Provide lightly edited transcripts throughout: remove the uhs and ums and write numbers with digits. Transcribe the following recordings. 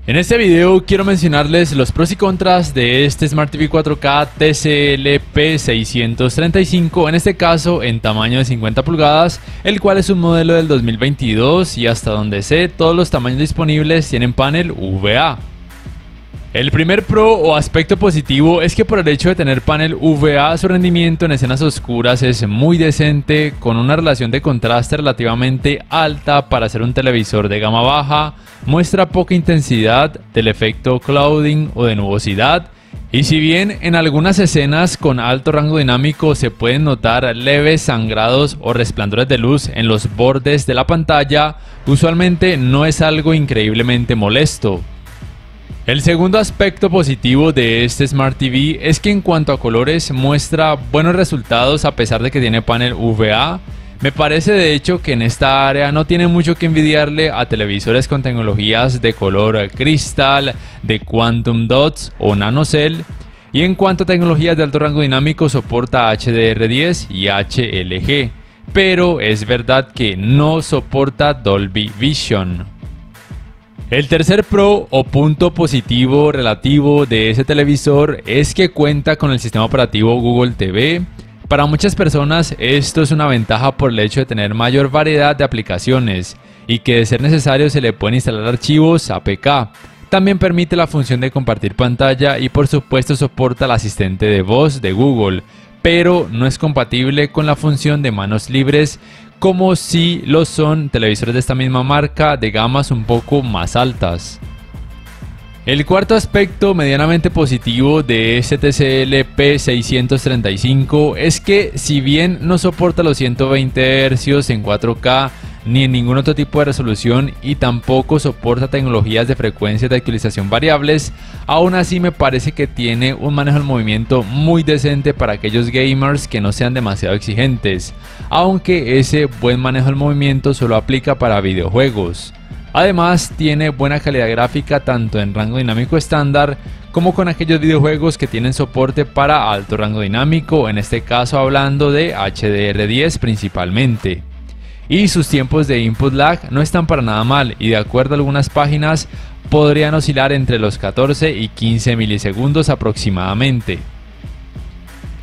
En este video quiero mencionarles los pros y contras de este Smart TV 4K TCL P635, en este caso en tamaño de 50 pulgadas, el cual es un modelo del 2022 y hasta donde sé todos los tamaños disponibles tienen panel VA. El primer pro o aspecto positivo es que por el hecho de tener panel VA, su rendimiento en escenas oscuras es muy decente, con una relación de contraste relativamente alta para ser un televisor de gama baja, muestra poca intensidad del efecto clouding o de nubosidad, y si bien en algunas escenas con alto rango dinámico se pueden notar leves sangrados o resplandores de luz en los bordes de la pantalla, usualmente no es algo increíblemente molesto. El segundo aspecto positivo de este Smart TV es que en cuanto a colores muestra buenos resultados a pesar de que tiene panel VA. Me parece de hecho que en esta área no tiene mucho que envidiarle a televisores con tecnologías de color cristal, de Quantum Dots o NanoCell. Y en cuanto a tecnologías de alto rango dinámico soporta HDR10 y HLG, pero es verdad que no soporta Dolby Vision. El tercer pro o punto positivo relativo de ese televisor es que cuenta con el sistema operativo Google TV. Para muchas personas esto es una ventaja por el hecho de tener mayor variedad de aplicaciones y que de ser necesario se le pueden instalar archivos APK. También permite la función de compartir pantalla y por supuesto soporta el asistente de voz de Google, pero no es compatible con la función de manos libres como si lo son televisores de esta misma marca de gamas un poco más altas. El cuarto aspecto medianamente positivo de este TCL P635 es que si bien no soporta los 120 Hz en 4K ni en ningún otro tipo de resolución y tampoco soporta tecnologías de frecuencias de actualización variables, aún así me parece que tiene un manejo del movimiento muy decente para aquellos gamers que no sean demasiado exigentes, aunque ese buen manejo del movimiento solo aplica para videojuegos. Además tiene buena calidad gráfica tanto en rango dinámico estándar como con aquellos videojuegos que tienen soporte para alto rango dinámico, en este caso hablando de HDR10 principalmente. Y sus tiempos de input lag no están para nada mal y de acuerdo a algunas páginas podrían oscilar entre los 14 y 15 milisegundos aproximadamente.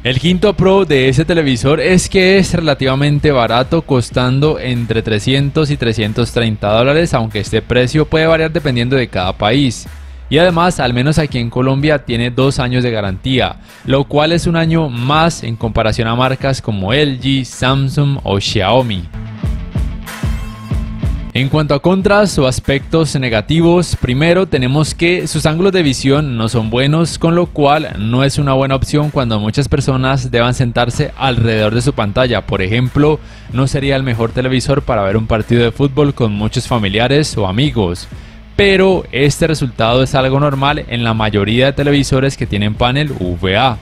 El quinto pro de ese televisor es que es relativamente barato, costando entre 300 y 330 dólares, aunque este precio puede variar dependiendo de cada país. Y además, al menos aquí en Colombia, tiene 2 años de garantía, lo cual es un año más en comparación a marcas como LG, Samsung o Xiaomi. En cuanto a contras o aspectos negativos, primero tenemos que sus ángulos de visión no son buenos, con lo cual no es una buena opción cuando muchas personas deban sentarse alrededor de su pantalla. Por ejemplo, no sería el mejor televisor para ver un partido de fútbol con muchos familiares o amigos. Pero este resultado es algo normal en la mayoría de televisores que tienen panel VA.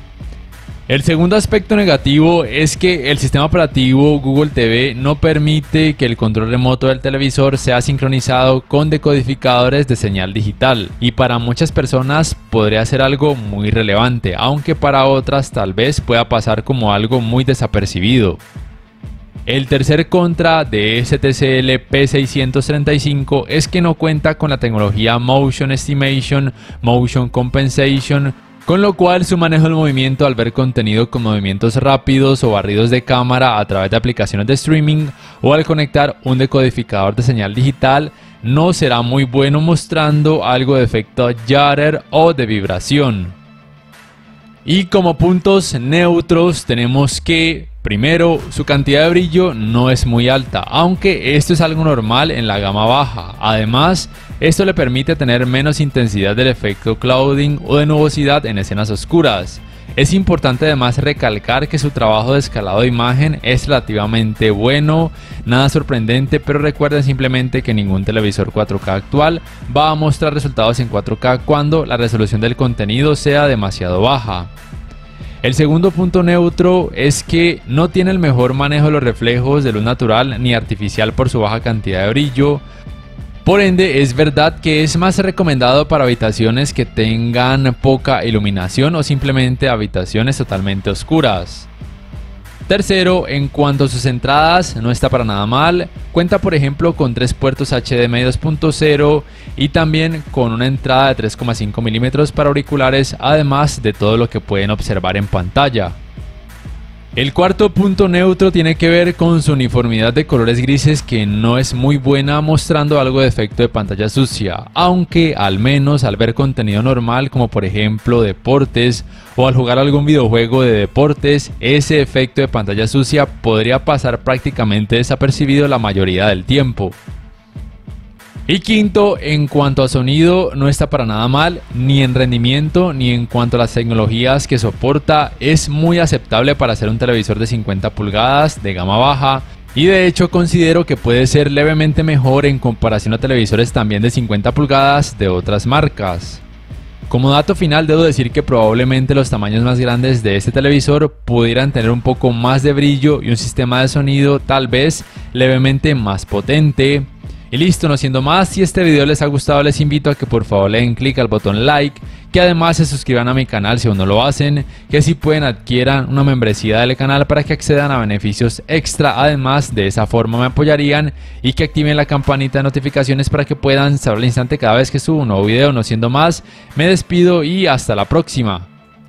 El segundo aspecto negativo es que el sistema operativo Google TV no permite que el control remoto del televisor sea sincronizado con decodificadores de señal digital, y para muchas personas podría ser algo muy relevante, aunque para otras tal vez pueda pasar como algo muy desapercibido. El tercer contra de este TCL P635 es que no cuenta con la tecnología Motion Estimation, Motion Compensation, con lo cual su manejo del movimiento al ver contenido con movimientos rápidos o barridos de cámara a través de aplicaciones de streaming o al conectar un decodificador de señal digital no será muy bueno, mostrando algo de efecto judder o de vibración. Y como puntos neutros tenemos que primero, su cantidad de brillo no es muy alta, aunque esto es algo normal en la gama baja. Además, esto le permite tener menos intensidad del efecto clouding o de nubosidad en escenas oscuras. Es importante además recalcar que su trabajo de escalado de imagen es relativamente bueno, nada sorprendente, pero recuerden simplemente que ningún televisor 4K actual va a mostrar resultados en 4K cuando la resolución del contenido sea demasiado baja. El segundo punto neutro es que no tiene el mejor manejo de los reflejos de luz natural ni artificial por su baja cantidad de brillo. Por ende, es verdad que es más recomendado para habitaciones que tengan poca iluminación o simplemente habitaciones totalmente oscuras. Tercero, en cuanto a sus entradas, no está para nada mal. Cuenta por ejemplo con 3 puertos HDMI 2.0 y también con una entrada de 3,5 milímetros para auriculares, además de todo lo que pueden observar en pantalla. El cuarto punto neutro tiene que ver con su uniformidad de colores grises, que no es muy buena, mostrando algo de efecto de pantalla sucia, aunque al menos al ver contenido normal como por ejemplo deportes o al jugar algún videojuego de deportes, ese efecto de pantalla sucia podría pasar prácticamente desapercibido la mayoría del tiempo. Y quinto, en cuanto a sonido, no está para nada mal, ni en rendimiento ni en cuanto a las tecnologías que soporta. Es muy aceptable para ser un televisor de 50 pulgadas de gama baja, y de hecho considero que puede ser levemente mejor en comparación a televisores también de 50 pulgadas de otras marcas. Como dato final, debo decir que probablemente los tamaños más grandes de este televisor pudieran tener un poco más de brillo y un sistema de sonido tal vez levemente más potente. Y listo, no siendo más, si este video les ha gustado les invito a que por favor le den clic al botón like, que además se suscriban a mi canal si aún no lo hacen, que si pueden adquieran una membresía del canal para que accedan a beneficios extra, además de esa forma me apoyarían, y que activen la campanita de notificaciones para que puedan saber al instante cada vez que subo un nuevo video. No siendo más, me despido y hasta la próxima.